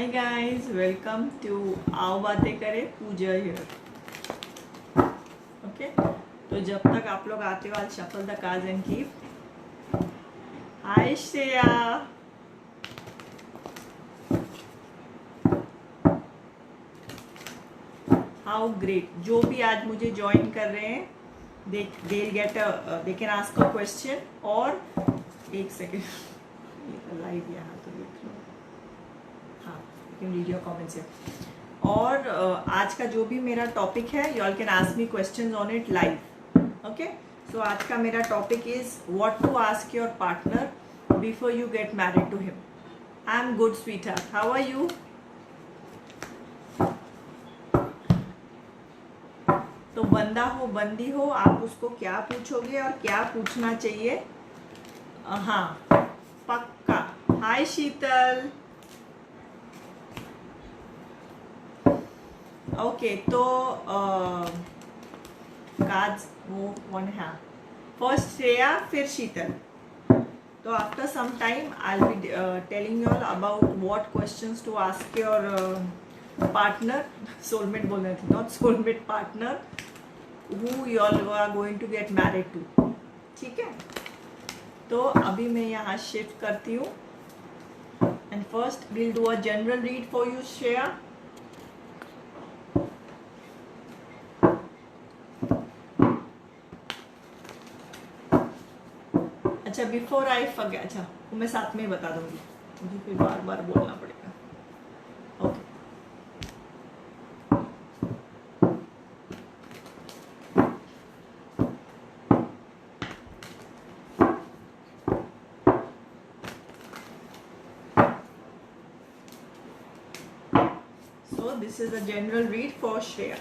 Hi guys, welcome to आओ बातें करें, पूजा हियर। ओके, तो जब तक आप लोग आते हो, I shuffle the cards and keep. Hi Shreya, how great. जो भी आज मुझे ज्वाइन कर रहे हैं, they can ask a question. और एक सेकेंड, लाइव यहाँ तो देख लो। हाँ, वीडियो कमेंट्स है। और आज का जो भी मेरा टॉपिक है, you all can ask me questions on it live. Okay, so आज का मेरा topic is what to ask your partner before you get married to him. I am good sweetheart, how are you? तो बंदा हो बंदी हो, आप उसको क्या पूछोगे और क्या पूछना चाहिए? हाँ, पक्का। हाय शीतल। ओके, तो कार्ड्स वो कौन है? फर्स्ट श्रेया, फिर शीतल। तो after some time I will be telling you all about what questions to ask your partner, soulmate बोल रहे थे, not soulmate, partner who you all are going to get married to. ठीक है, तो अभी मैं यहाँ शिफ्ट करती हूँ and first will do a general read for you Shreya. अच्छा, बिफोर आई फॉरगेट, अच्छा वो मैं साथ में ही बता दूंगी, मुझे फिर बार बार बोलना पड़ेगा। Okay, so this is a general read for Shreya.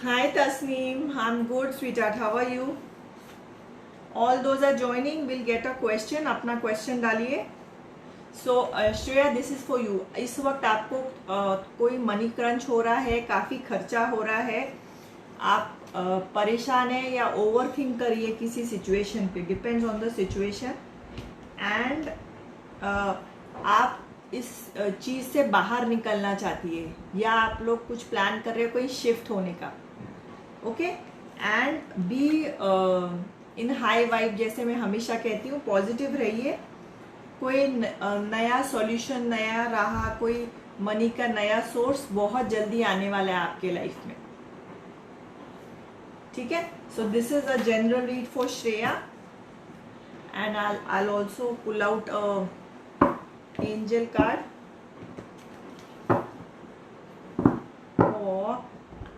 Hi Tasneem, I'm good sweetheart, how are you? All those are joining will get a question, अपना question डालिए। So Shreya, this is for you. इस वक्त आपको कोई money crunch हो रहा है, काफ़ी खर्चा हो रहा है, आप परेशान है या ओवर थिंक करिए किसी सिचुएशन पे, depends on the situation. And आप इस चीज़ से बाहर निकलना चाहती है, या आप लोग कुछ प्लान कर रहे हो कोई शिफ्ट होने का। Okay, and be in high vibe, जैसे मैं हमेशा कहती हूँ, पॉजिटिव रहिए। कोई नया सॉल्यूशन, नया राह, कोई मनी का नया सोर्स बहुत जल्दी आने वाला है आपके लाइफ में। ठीक है, so this is a general read for Shreya and I'll also pull out a angel card. Oh,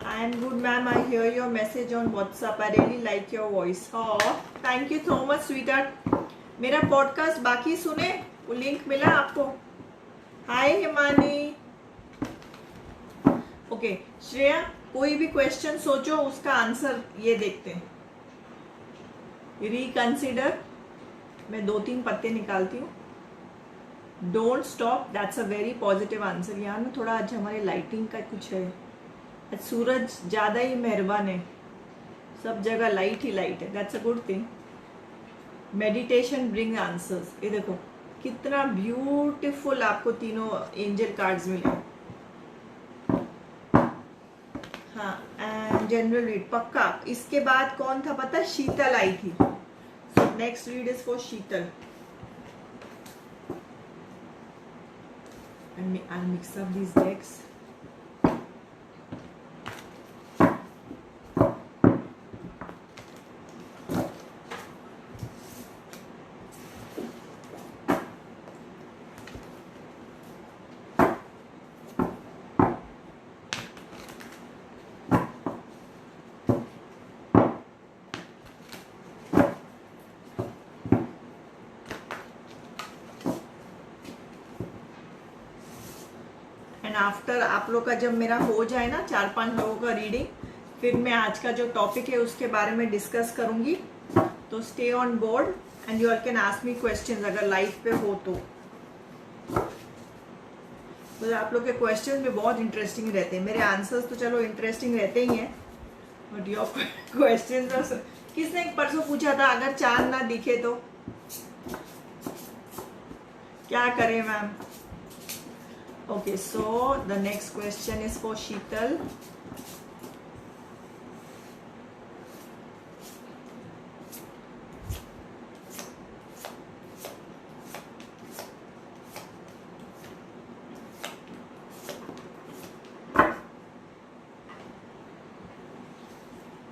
I am good ma'am, I hear your message on WhatsApp, I really like your voice. Oh, thank you so much sweetheart. मेरा podcast बाकी सुने, वो link मिला आपको? हाय Himani. Okay Shreya, कोई भी question सोचो, उसका आंसर ये देखते हैं। रिकंसिडर, मैं 2-3 पत्ते निकालती हूँ। Don't stop, that's a very positive answer. यहाँ ना थोड़ा आज हमारे लाइटिंग का कुछ है, आज सूरज ज़्यादा ही मेहरबान है, सब जगह लाइट ही लाइट है, that's a good thing. Meditation bring answers, ये देखो कितना ब्यूटीफुल आपको तीनों एंजल कार्ड्स मिले। हाँ, एंड जनरल रीड पक्का। इसके बाद कौन था पता? शीतल आई थी। So next read is for Sheetal. And I'll mix up these decks. After आप लोग का जब मेरा हो जाए ना 4-5 लोगों का रीडिंग, फिर मैं आज का जो टॉपिक है उसके बारे में डिस्कस करूंगी। तो stay on board and you all can ask me questions अगर लाइव पे हो तो। तो आप लोग के क्वेश्चन भी बहुत इंटरेस्टिंग रहते हैं. मेरे आंसर्स तो चलो इंटरेस्टिंग रहते ही हैं, बट योर क्वेश्चन तो. किसने परसों पूछा था अगर चांद ना दिखे तो क्या करें ma'am? Okay, so the next question is for Sheetal.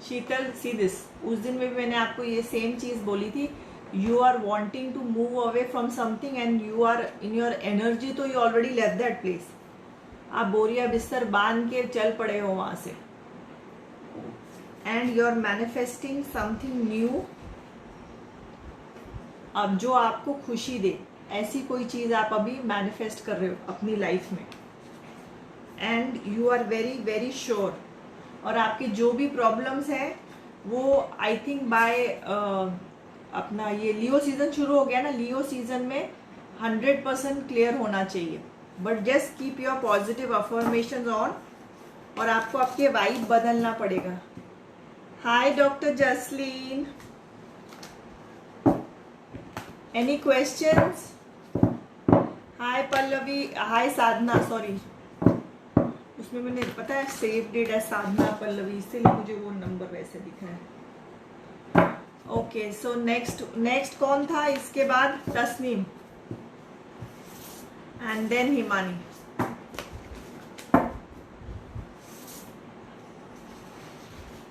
Sheetal, see this. उस दिन में भी मैंने आपको ये सेम चीज बोली थी. You are wanting to move away from something and you are in your energy, तो you already left that place. आप बोरिया बिस्तर बांध के चल पड़े हो वहां से. And you are manifesting something new. अब जो आपको खुशी दे ऐसी कोई चीज आप अभी मैनिफेस्ट कर रहे हो अपनी लाइफ में. And you are very very sure. और आपकी जो भी प्रॉब्लम्स हैं वो आई थिंक बाय अपना ये लियो सीजन शुरू हो गया ना, लियो सीजन में 100% क्लियर होना चाहिए. But just keep your positive affirmation on. और आपको आपके वाइब बदलना पड़ेगा. Hi doctor Jasleen, any questions? Hi Pallavi, hi Sadhana. Sorry, उसमें मैंने पता है सेव डेट है साधना पल्लवी, इसलिए मुझे वो नंबर वैसे दिख रहा है. ओके, सो नेक्स्ट कौन था इसके बाद? Tasneem and then Himani.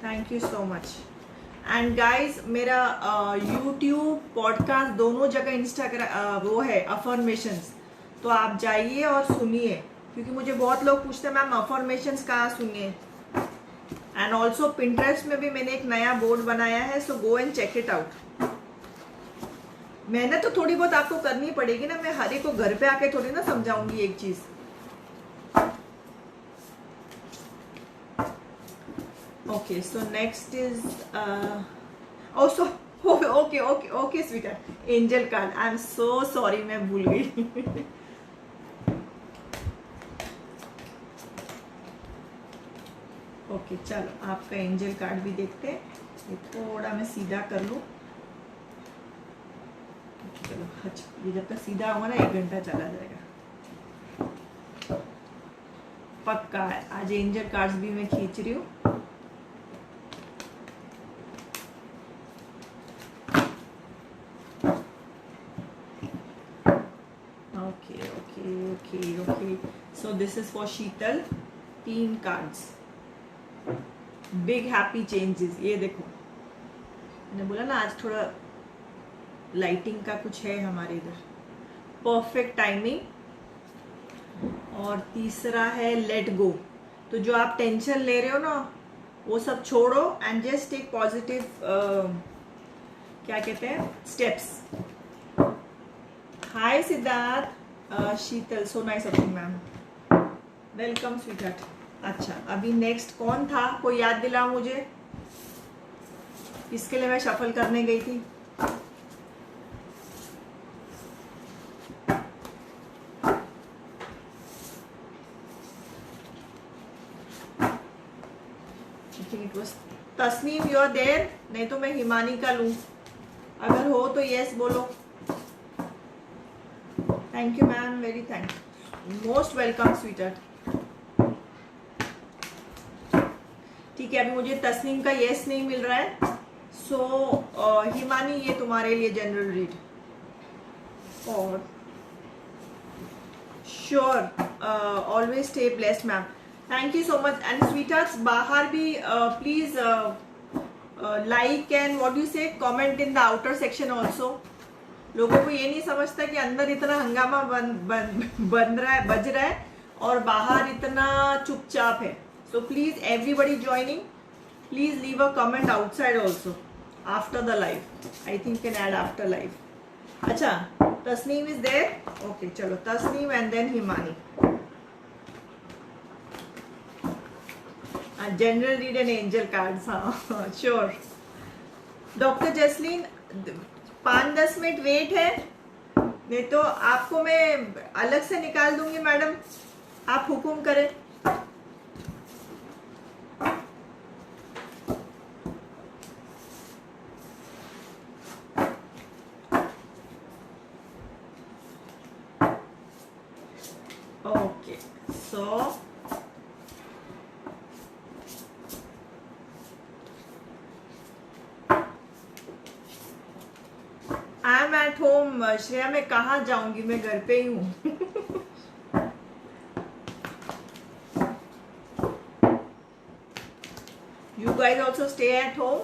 Thank you so much. And guys, मेरा यूट्यूब पॉडकास्ट दोनों जगह इंस्टाग्राम वो है अफर्मेशंस, तो आप जाइए और सुनिए, क्योंकि मुझे बहुत लोग पूछते हैं मैम अफर्मेशंस कहाँ सुनिए. एंड ऑल्सो पिंटरेस्ट में भी मैंने एक नया बोर्ड बनाया है, so go and check it out. मेहनत तो थोड़ी बहुत आपको करनी पड़ेगी ना, मैं हर एक को घर पे आके थोड़ी ना समझाऊंगी एक चीज. Okay, so next is okay okay okay okay sweeter angel card. I am so sorry, मैं भूल गई. ओके, चलो आपका एंजल कार्ड भी देखते हैं. ये थोड़ा मैं सीधा कर लूँ. चलो अच्छा, ये जब तक सीधा होगा ना 1 घंटा चला जाएगा पक्का है. आज एंजल कार्ड्स भी मैं खींच रही हूँ. Okay okay okay okay. So this is for Sheetal. 3 cards. Big happy changes. ये देखो, मैंने बोला ना आज थोड़ा लाइटिंग का कुछ है हमारे इधर. Perfect timing. और तीसरा है लेट गो. तो जो आप टेंशन ले रहे हो ना वो सब छोड़ो एंड जस्ट टेक पॉजिटिव क्या कहते हैं steps. Hi Siddharth. Sheetal, so nice of you ma'am. Welcome sweetheart. अच्छा, अभी नेक्स्ट कौन था? कोई याद दिलाओ मुझे, इसके लिए मैं शफल करने गई थी. It was Tasneem. You are there? नहीं तो मैं हिमानी का लूं. अगर हो तो यस बोलो. Thank you ma'am, very thank you, most welcome sweetheart. ठीक है, अभी मुझे तस्नीम का यस नहीं मिल रहा है. सो हिमानी, ये तुम्हारे लिए जनरल रीड. और sure always stay blessed ma'am. Thank you so much. And sweethearts, बाहर भी please like and what you say comment in the outer section also. लोगों को ये नहीं समझता कि अंदर इतना हंगामा बन रहा है, बज रहा है, और बाहर इतना चुपचाप है. So please everybody joining, please leave a comment outside also after the live. I think you can add after live. अच्छा, Tasneem is there? Okay, चलो Tasneem and then Himani. General read and angel cards. हाँ sure. Dr. Jasleen, 5-10 minute wait है, नहीं तो आपको मैं अलग से निकाल दूंगी मैडम. आप हुकुम करें। Okay so I am at home. Shreya मैं कहाँ जाऊंगी, मैं घर पे ही हूँ। You guys also stay at home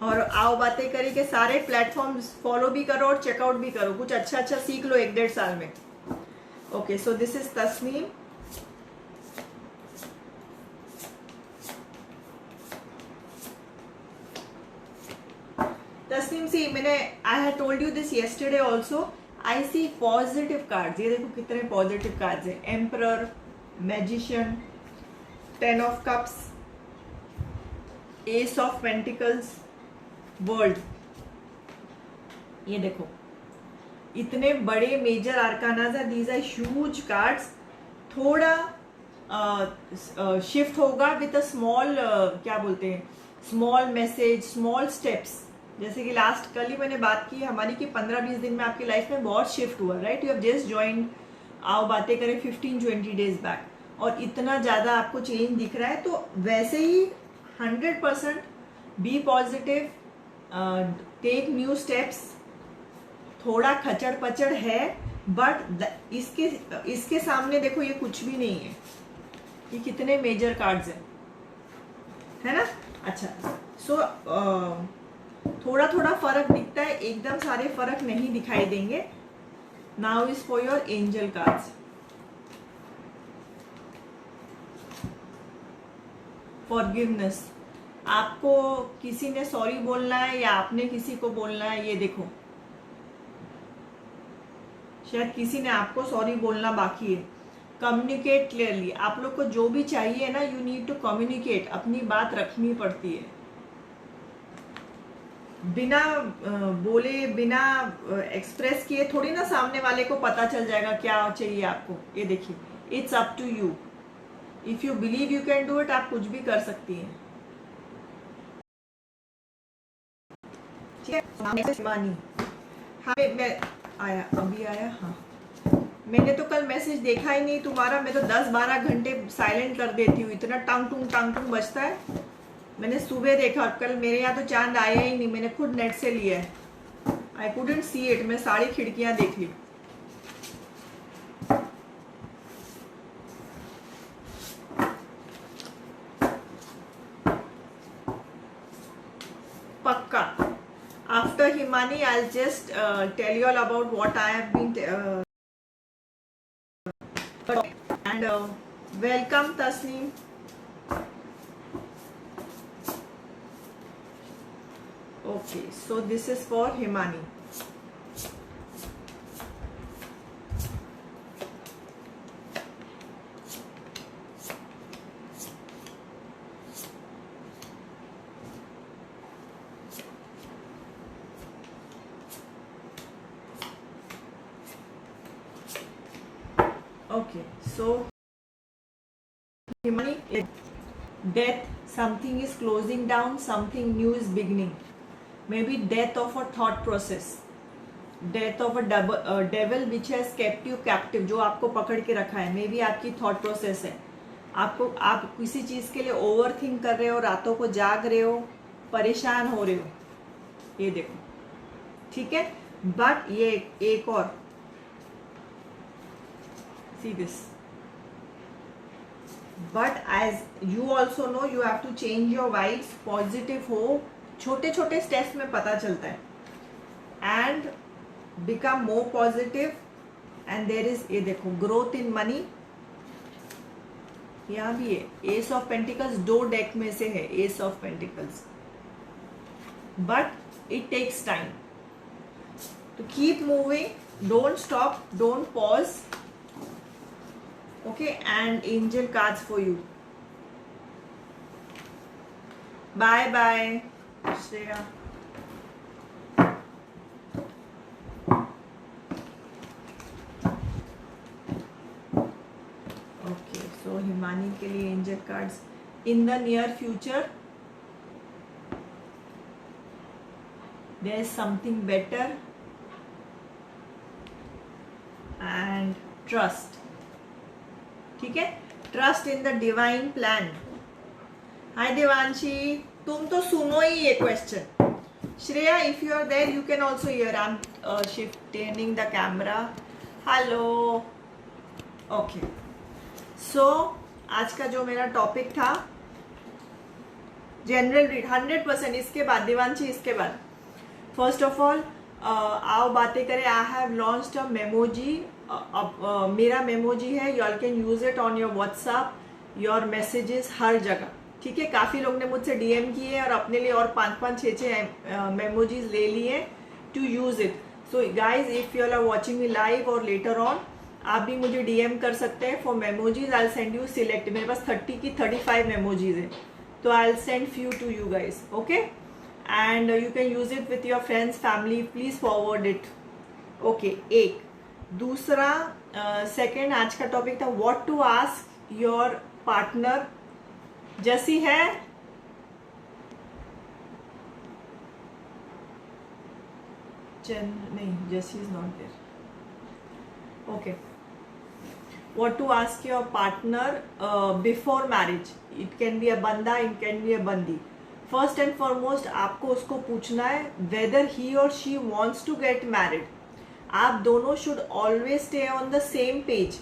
और आओ बातें करें कि सारे प्लेटफॉर्म्स फॉलो भी करो और चेकआउट भी करो, कुछ अच्छा अच्छा सीख लो 1-1.5 साल में। Okay so this is Tasneem. Tasneem see मैंने I had told you this yesterday also. I see positive cards, ये देखो कितने पॉजिटिव कार्ड्स हैं। Emperor, magician, 10 of cups, ace of pentacles, world. ये देखो इतने बड़े मेजर आर्कानाज है, दीज आर ह्यूज कार्ड्स। थोड़ा शिफ्ट होगा विद अ स्मॉल क्या बोलते हैं, स्मॉल मैसेज, स्मॉल स्टेप्स। जैसे कि लास्ट कल ही मैंने बात की हमारी कि 15-20 दिन में आपकी लाइफ में बहुत शिफ्ट हुआ, right. You have just join आओ बातें करें 15-20 डेज बैक, और इतना ज्यादा आपको चेंज दिख रहा है। तो वैसे ही 100% be positive, take new steps. थोड़ा खचड़ पचड़ है बट इसके सामने देखो ये कुछ भी नहीं है। ये कितने मेजर कार्ड्स हैं, है ना। अच्छा सो थोड़ा थोड़ा फर्क दिखता है, एकदम सारे फर्क नहीं दिखाई देंगे। Now is for your angel cards. Forgiveness, आपको किसी ने सॉरी बोलना है या आपने किसी को बोलना है। ये देखो शायद किसी ने आपको सॉरी बोलना बाकी है। कम्युनिकेट क्लियरली, आप लोग को जो भी चाहिए ना, यू नीड टू कम्युनिकेट, अपनी बात रखनी पड़ती है। बिना बोले, बिना एक्सप्रेस किए थोड़ी ना सामने वाले को पता चल जाएगा क्या चाहिए आपको। ये देखिए, it's up to you. If you believe you can do it, आप कुछ भी कर सकती हैं। ठीक है मानी, हाँ मैं आया, अभी आया। हाँ मैंने तो कल मैसेज देखा ही नहीं तुम्हारा, मैं तो 10-12 घंटे साइलेंट कर देती हूँ, इतना टांग टूंग बजता है। मैंने सुबह देखा, कल मेरे यहाँ तो चांद आया ही नहीं, मैंने खुद नेट से लिया है। आई कुडंट सी इट, मैं सारी खिड़कियां देख ली। पक्का after Himani I will just tell you all about what I have been and welcome Tasneem. Okay, so this is for Himani. Okay, so Himani, death, something is closing down, something new is beginning. Maybe death of a thought process, death of a devil which has kept you captive, जो आपको पकड़ के रखा है। May be आपकी thought process है, आप किसी चीज के लिए ओवर थिंक कर रहे हो, रातों को जाग रहे हो, परेशान हो रहे हो। ये देखो, ठीक है। बट ये एक और, see this, but as you also know you have to change your vibes, positive हो। छोटे छोटे स्टेप्स में पता चलता है, and become more positive, and there is, ये देखो, growth in money। यहाँ भी है एस ऑफ पेंटिकल्स, 2 डेक में से है ace of pentacles, but it takes time to keep moving, don't stop, don't pause। Okay, and angel cards for you. Bye bye Shreya. Himani के लिए angel cards in the near future there is something better and trust. ठीक है, trust in the divine plan. Hi Devanshi, तुम तो सुनो ही ये question. Shreya, if you are there you can also hear. I am shifting the camera. Hello. Okay, so आज का जो मेरा टॉपिक था जनरल रीड 100%. इसके बाद देवांशी, इसके बाद फर्स्ट ऑफ ऑल आओ बातें करें. I have launched a memoji. मेरा मेमोजी है, you all can use it on your WhatsApp, your messages, हर जगह. ठीक है, काफी लोग ने मुझसे डीएम किए और अपने लिए और 5-5, 6-6 मेमोजीज ले लिए to use it. So guys, if you are watching me live और लेटर ऑन, आप भी मुझे डीएम कर सकते हैं for memojis. I send you select. मेरे पास 30 की 35 मेमोजीज है, तो I send few to you guys. Okay, and you can use it with your friends, family. Please forward it. Okay, एक. दूसरा, सेकेंड आज का टॉपिक था what to ask your partner. जैसी है नहीं, जैसी is not there. Okay, what to ask your partner before marriage. It can be a banda, it can be a bandi. First and foremost, आपको उसको पूछना है whether he or she wants to get married. आप दोनों should always stay on the same page.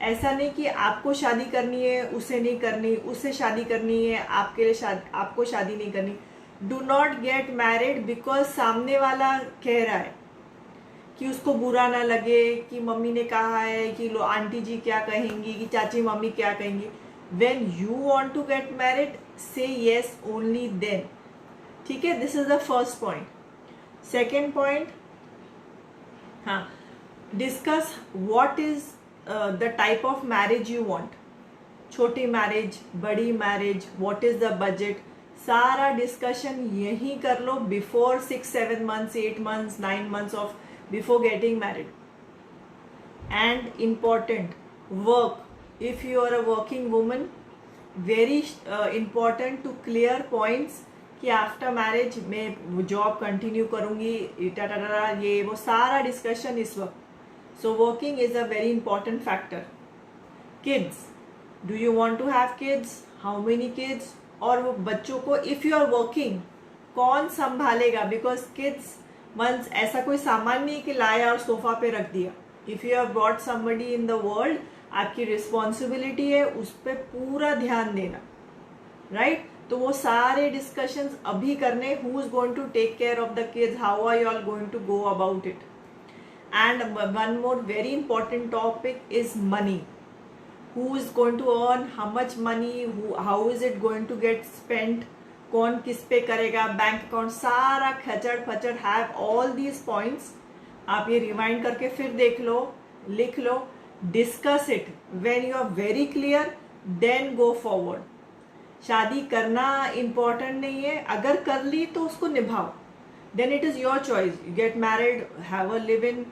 ऐसा नहीं कि आपको शादी करनी है, उसे नहीं करनी, उसे शादी करनी है, आपके लिए आपको शादी नहीं करनी. Do not get married because सामने वाला कह रहा है, कि उसको बुरा ना लगे, कि मम्मी ने कहा है, कि लो आंटी जी क्या कहेंगी, कि चाची मम्मी क्या कहेंगी. When you want to get married, say yes only then. ठीक है, this is the first point. Second point, हाँ, discuss what is the type of marriage you want. छोटी मैरिज, बड़ी marriage, what is the budget. सारा discussion यही कर लो before 6-7 months, 8 months, 9 months of before getting married. And important, work. If you are a working woman, very important to clear points कि after marriage मैं job continue करूंगी, ये वो सारा discussion इस वक्त. So working is a very important factor. Kids, do you want to have kids, how many kids. और वो बच्चों को इफ यू आर वर्किंग कौन संभालेगा, बिकॉज किड्स वंस ऐसा कोई सामान नहीं कि लाया और सोफा पे रख दिया. If you have brought somebody in the world, आपकी रिस्पॉन्सिबिलिटी है उस पर पूरा ध्यान देना. राइट, तो वो सारे डिस्कशंस अभी करने. Who is going to take care of the kids, how are you all going to go about it. And one more very important topic is money. Who is going to earn how much money, how is it going to get spent, कौन किस पे करेगा, bank account, सारा खचड़ फचड़. Have all these points. आप ये remind करके फिर देख लो, लिख लो, discuss it. When you are very clear then go forward. शादी करना इम्पॉर्टेंट नहीं है, अगर कर ली तो उसको निभाओ. Then it is your choice. You get married, have a live in,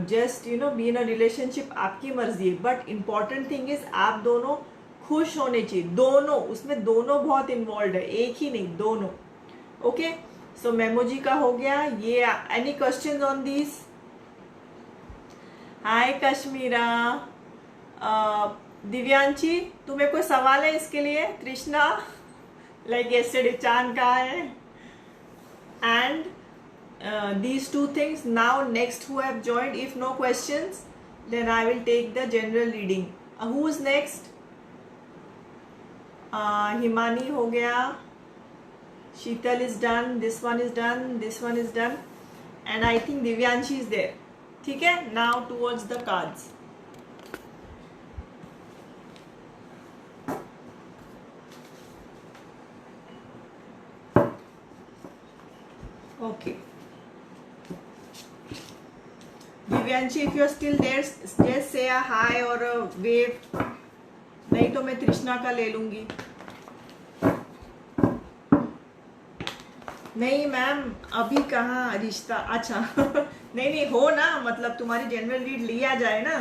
just you know be in a relationship, आपकी मर्जी है. बट इम्पॉर्टेंट थिंग इज आप दोनों खुश होने चाहिए. दोनों, उसमें दोनों बहुत इन्वॉल्व है, एक ही नहीं, दोनों. ओके, सो मेमोजी का हो गया ये. Any question on this? Hi Kashmira. Divyanshi, तुम्हें कोई सवाल है इसके लिए? कृष्णा, लाइक यस्टरडे चांद कहा है. And these two things. Now next who have joined, if no questions then I will take the general reading. Who is next? Himani हो गया, Sheetal is done, this one is done, this one is done, and I think Divyanshi is there. ठीक है, now towards the cards. Okay, Divyanshi, if you are still there, just say a hi or a wave. नहीं तो मैं तृष्णा का ले लूंगी. नहीं मैम, अभी कहाँ रिश्ता. अच्छा नहीं नहीं, हो ना, मतलब तुम्हारी जनरल रीड लिया जाए ना.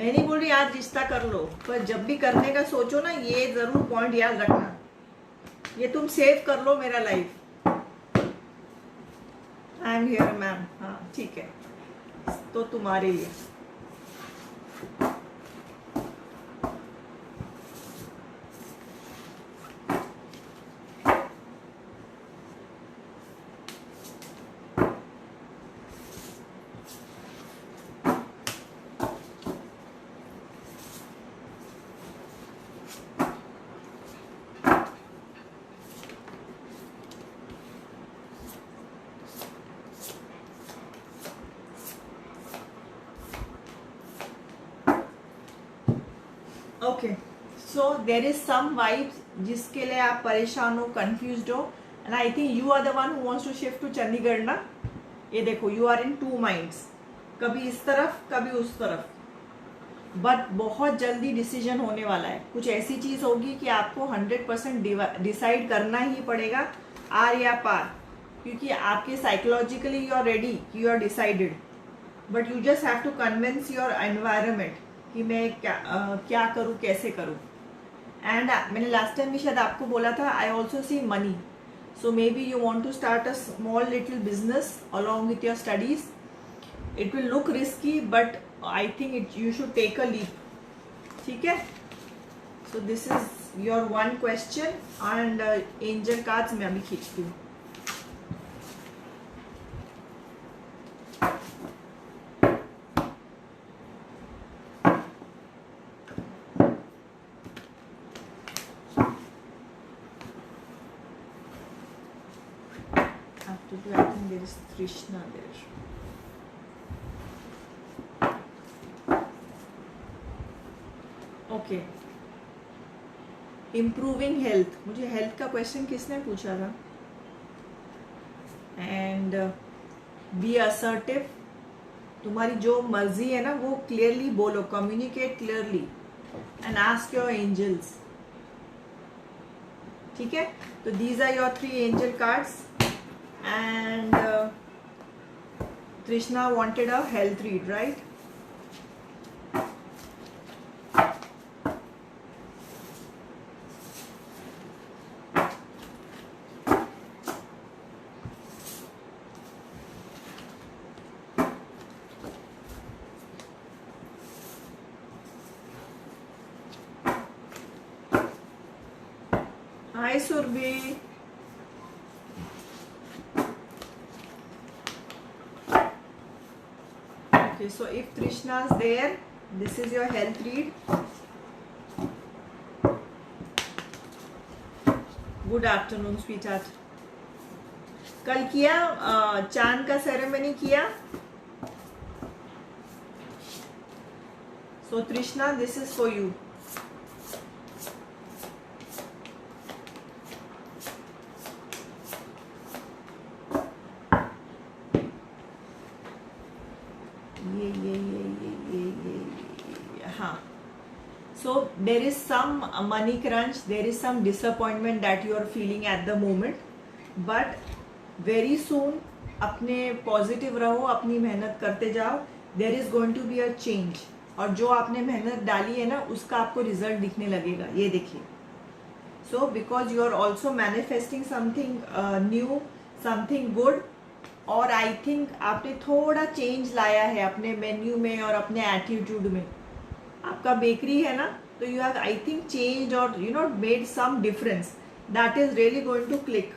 मैं नहीं बोल रही आज रिश्ता कर लो, पर जब भी करने का सोचो ना, ये जरूर पॉइंट याद रखना, ये तुम सेव कर लो मेरा life. I am here ma'am, हाँ ठीक है, तो तुम्हारे लिए। Okay, so there is some vibes जिसके लिए आप परेशान हो, कंफ्यूज्ड हो, and I think you are the one who wants to shift to Chandigarh ना। ये देखो, यू आर इन 2 माइंड्स, कभी इस तरफ कभी उस तरफ, बट बहुत जल्दी डिसीजन होने वाला है। कुछ ऐसी चीज होगी कि आपको 100% डिसाइड करना ही पड़ेगा, आर या पार, क्योंकि आपके psychologically you are ready, you are decided, but you just have to convince your environment कि मैं क्या करूँ, कैसे करूँ। एंड मैंने लास्ट टाइम भी शायद आपको बोला था, I also see money, so maybe you want to start a small little business along with your studies. It will look risky, but I think you should take a leap, ठीक है। So this is your one question, and angel cards मैं अभी खींचती हूँ। I think there is Krishna there. Okay. Improving health. मुझे health का question किसने पूछा था? एंड बी असर्टिव, तुम्हारी जो मर्जी है ना वो क्लियरली बोलो, communicate clearly and ask your angels, ठीक है। तो these are your 3 angel cards, and Trishna wanted a health read, right? Hi Surbhi. Okay, so if Trishna is there, this is your health read. Good afternoon, sweetheart. कल किया चांद का ceremony किया? So Trishna, this is for you. So there is some money crunch, there is some disappointment that you are feeling at the moment, but very soon अपने positive रहो, अपनी मेहनत करते जाओ, there is going to be a change, और जो आपने मेहनत डाली है ना उसका आपको रिजल्ट दिखने लगेगा, ये देखिए। So because you are also manifesting something new, something good, और आई थिंक आपने थोड़ा चेंज लाया है अपने मेन्यू में और अपने एटीट्यूड में। आपका बेकरी है ना, तो you have I think change और you know made some difference that is really going to click,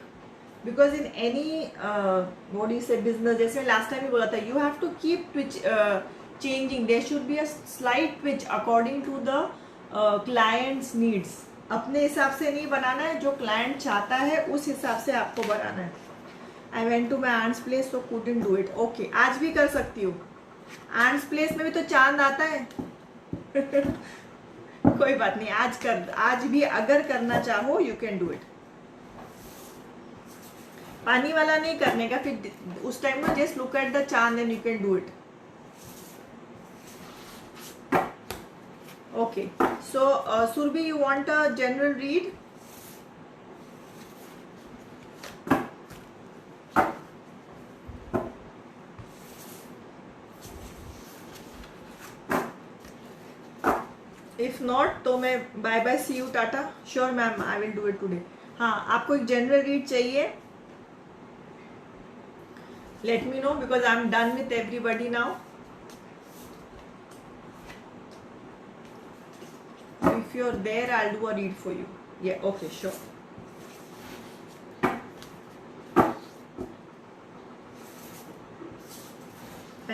because in any what you say business, जैसे लास्ट टाइम भी बोला था, you have to keep twitch changing, there should be a slight twitch according to the clients needs. अपने हिसाब से नहीं बनाना है, जो क्लाइंट चाहता है उस हिसाब से आपको बनाना है। I went to my aunt's place तो कुडंट डू इट। ओके, आज भी कर सकती हूँ, आंट्स प्लेस में भी तो चांद आता है कोई बात नहीं, आज भी अगर करना चाहो यू कैन डू इट। पानी वाला नहीं करने का, फिर उस टाइम में जस्ट लुक एट द चांद and you can do it. Okay, so Surabhi, you want a general read? Not तो मैं bye bye, see you, tata. Sure ma'am, I will do it today. हाँ, आपको एक जनरल रीड चाहिए? Let me know because I am done with everybody now. If you're there, I'll do a read for you. Yeah, okay, sure.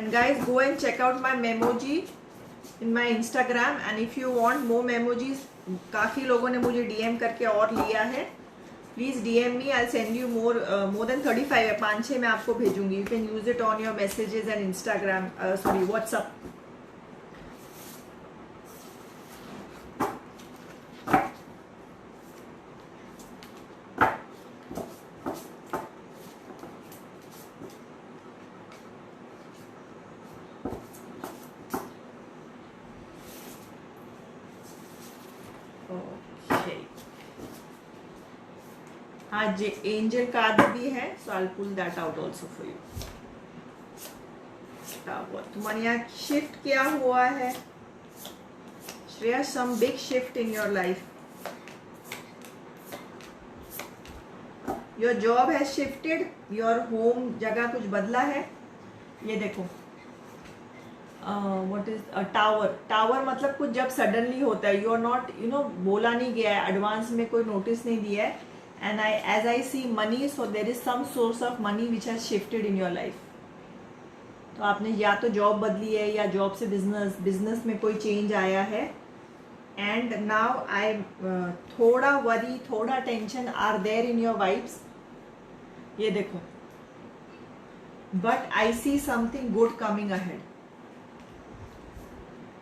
And guys, go and check out my memoji in my Instagram. And if you want more memojis, काफ़ी लोगों ने मुझे DM करके और लिया है. Please DM me. I'll send you more than 35 है, 5-6 मैं आपको भेजूंगी. You can use it on your messages and Instagram. WhatsApp. आज एंजल कार्ड भी है, so I pull that out also for you. तुम्हारे यहाँ शिफ्ट क्या हुआ है Shreya? Some big shift in your life. Your job has shifted, your home जगह कुछ बदला है. ये देखो, व्हाट इज टावर. टावर मतलब कुछ जब सडनली होता है, यू आर नॉट, बोला नहीं गया है, एडवांस में कोई नोटिस नहीं दिया है. And as I see money, so there is some source of money which has shifted in your life. तो आपने या तो जॉब बदली है या जॉब से बिजनेस में कोई चेंज आया है. एंड नाउ आई थोड़ा वरी, थोड़ा tension are there in your vibes. ये देखो, but I see something good coming ahead.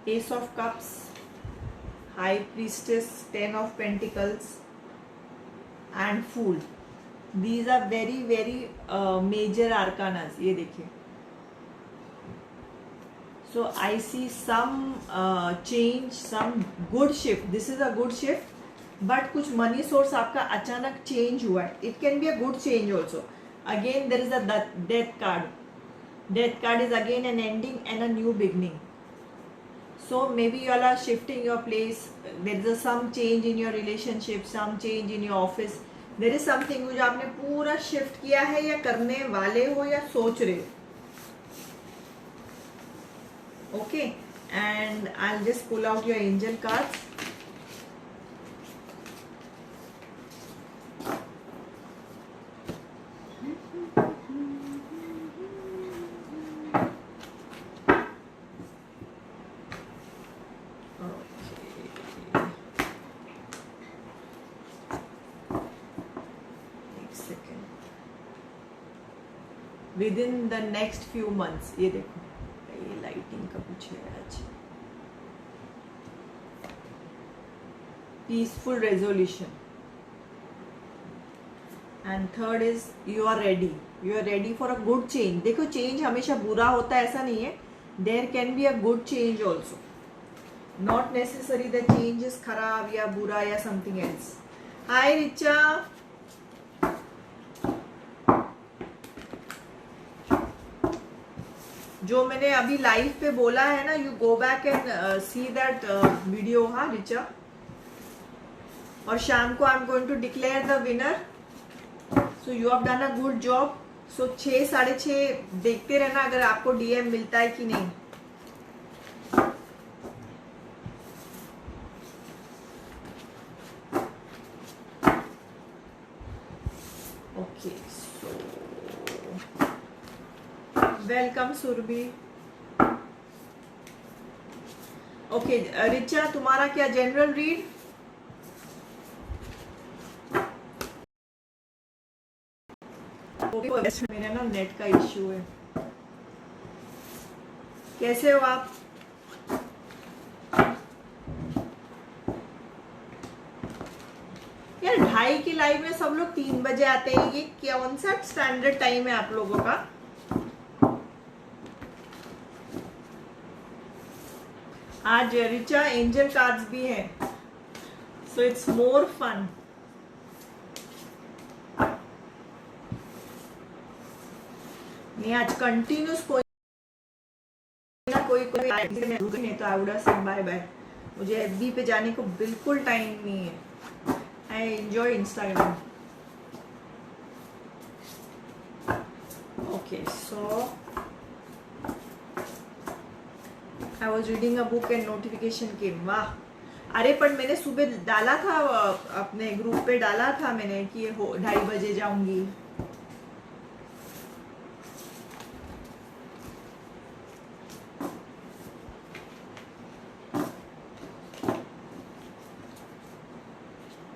Ace of cups, high priestess, 10 of pentacles and Fool. These are very very major arcanas. ये देखिए. So I see some change, some good shift. This is a good shift. But कुछ money source आपका अचानक change हुआ है. It can be a good change also. Again there is a death card. Death card is again an ending and a new beginning. So maybe you all are shifting your place. There is some change in your relationship, some change in your office. There is something जो आपने पूरा shift किया है या करने वाले हो या सोच रहे हो. Okay, and I'll just pull out your angel cards. Within the next few months. ये देखो, ये लाइटिंग का कुछ है आज. Peaceful resolution. And third is you are ready for a good change. देखो, चेंज हमेशा बुरा होता है ऐसा नहीं है. There can be a good change also. Not necessary the change is खराब या बुरा या समथिंग एल्स. हाय रिचा. जो मैंने अभी लाइव पे बोला है ना, you go back and see that video. हाँ रिचा. और शाम को I am going to declare the winner. So you have done a good job. So 6, 6:30 देखते रहना अगर आपको डीएम मिलता है कि नहीं. Okay, so welcome Surabhi. Okay Richa, तुम्हारा क्या जनरल रीड? मेरा ना नेट का इश्यू है. कैसे हो आप? यार 2:30 की लाइव में सब लोग 3 बजे आते हैं. ये कौन सा स्टैंडर्ड टाइम है आप लोगों का? आज रिचा एंजल कार्ड्स भी हैं, सो इट्स मोर फन. नहीं, आज कंटिन्यूस कोई ना कोई नहीं तो I would have said bye bye. मुझे एफबी पे जाने को बिल्कुल टाइम नहीं है. I enjoy Instagram. Okay, so I was reading a book and notification came. वाह. अरे पर मैंने सुबह डाला था, अपने ग्रुप पे डाला था मैंने कि 2:30 बजे जाऊंगी.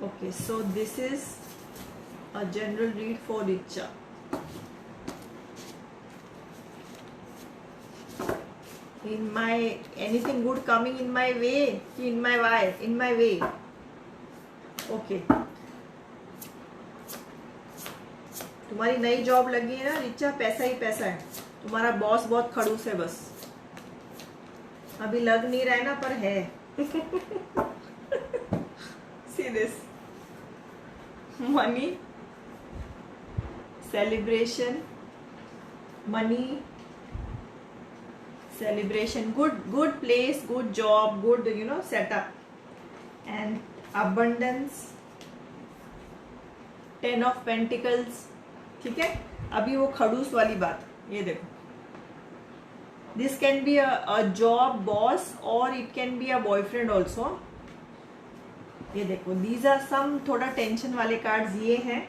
Okay, so this is a general read for Richa. In my anything good coming in my way, in my way. Okay. तुम्हारी नई जॉब लगी है ना रिचा, पैसा ही पैसा है. तुम्हारा बॉस बहुत खड़ूस है, बस अभी लग नहीं रहा है ना, पर है. See this. Money, celebration, money, celebration, good place, good job, good setup, and abundance, 10 of Pentacles. ठीक है. अभी वो खड़ूस वाली बात, ये देखो. This can be a job boss or it can be a boyfriend also. ये देखो, these are some थोड़ा टेंशन वाले कार्ड्स ये हैं.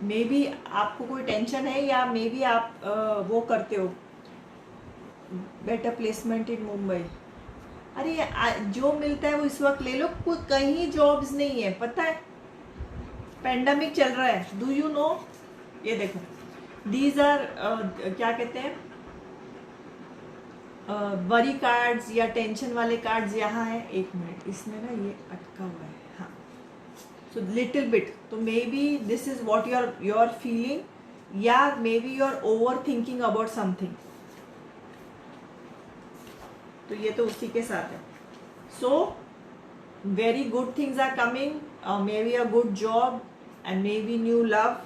मे बी आपको कोई टेंशन है, या मे बी आप वो करते हो बेटर प्लेसमेंट इन मुंबई. अरे जो मिलता है वो इस वक्त ले लो. कोई कहीं जॉब्स नहीं है, पता है. पेंडेमिक चल रहा है, डू यू नो. ये देखो, दीज आर क्या कहते हैं, वरी कार्ड्स या टेंशन वाले कार्ड्स यहाँ है. एक मिनट, इसमें ना ये अटका हुआ है. हाँ, सो लिटिल बिट. तो maybe this is what you are feeling, या maybe you are overthinking about something. तो ये तो उसी के साथ है. So very good things are coming, maybe a good job and maybe new love.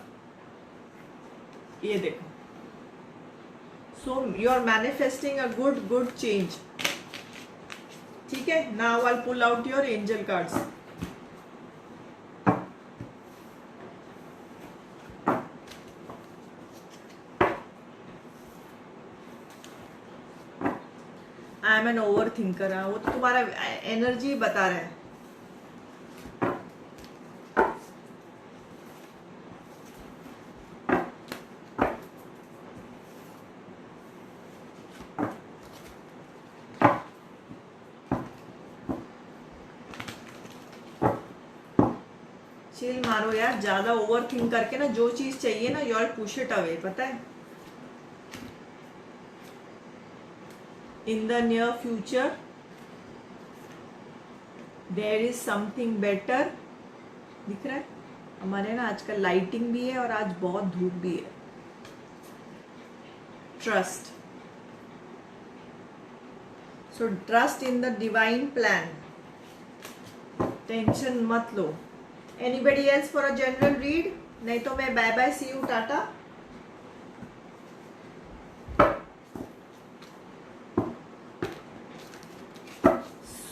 ये देखो, so you are manifesting a good change. ठीक है. Now I pull out your angel cards. I am an overthinker. वो तो तुम्हारा energy बता रहा है. चिल मारो यार, ज्यादा ओवर थिंक करके ना, जो चीज चाहिए ना you are push it away. पता है, in the near future there is something better. दिख रहा है हमारे ना, आजकल लाइटिंग भी है और आज बहुत धूप भी है. Trust. So trust in the divine plan. Tension मत लो. Anybody else for a general read? नहीं तो मैं bye bye, see you, tata.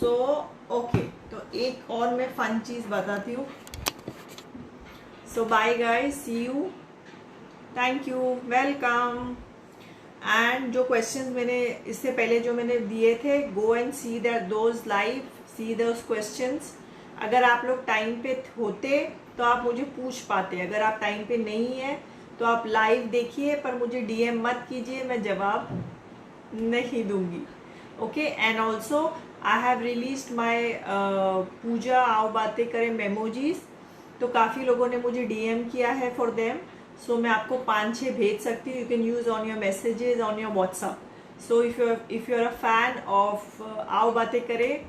So okay, तो एक और मैं फन चीज बताती हूँ. So bye guys, see you, thank you, welcome. And जो क्वेश्चंस मैंने इससे पहले जो मैंने दिए थे, go and see those live, see those questions. अगर आप लोग टाइम पे होते तो आप मुझे पूछ पाते. अगर आप टाइम पे नहीं है तो आप लाइव देखिए, पर मुझे डीएम मत कीजिए, मैं जवाब नहीं दूंगी. Okay. And also I have released my puja आओ बातें करें मेमोजीज. तो काफ़ी लोगों ने मुझे डीएम किया है फॉर देम. सो मैं आपको 5-6 भेज सकती हूँ. You can use on your messages on your WhatsApp. So if you are a fan of आओ बातें करें,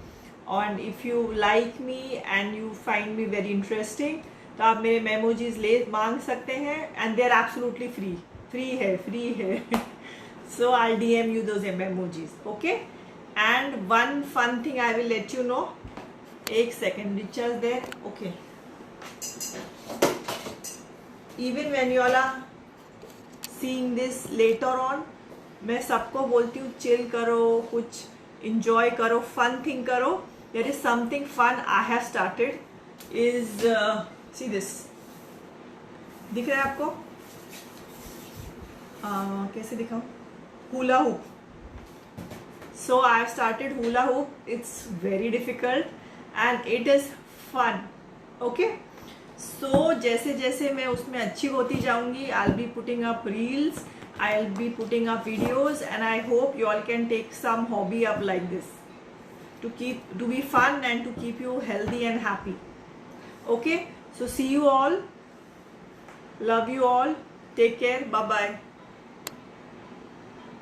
and if you like me and you find me very interesting, तो आप मेरे मेमोजीज ले मांग सकते हैं. And they are absolutely free है. So I DM you those memojis. Okay. And one fun thing I will let you know. एक second, recharge there. Okay. Even when you all are seeing this later on, मैं सबको बोलती हूँ chill करो, कुछ enjoy करो, fun thing करो. There is something fun I have started. Is see this. दिख रहा है आपको? कैसे दिखाऊं? Hula hoop. So I have started hula hoop. It's very difficult and it is fun. Okay. So जैसे जैसे मैं उसमें अच्छी होती जाऊंगी, I'll be putting up reels, I'll be putting up videos, and I hope you all can take some hobby up like this to be fun and to keep you healthy and happy. Okay. So see you all. Love you all. Take care. Bye bye.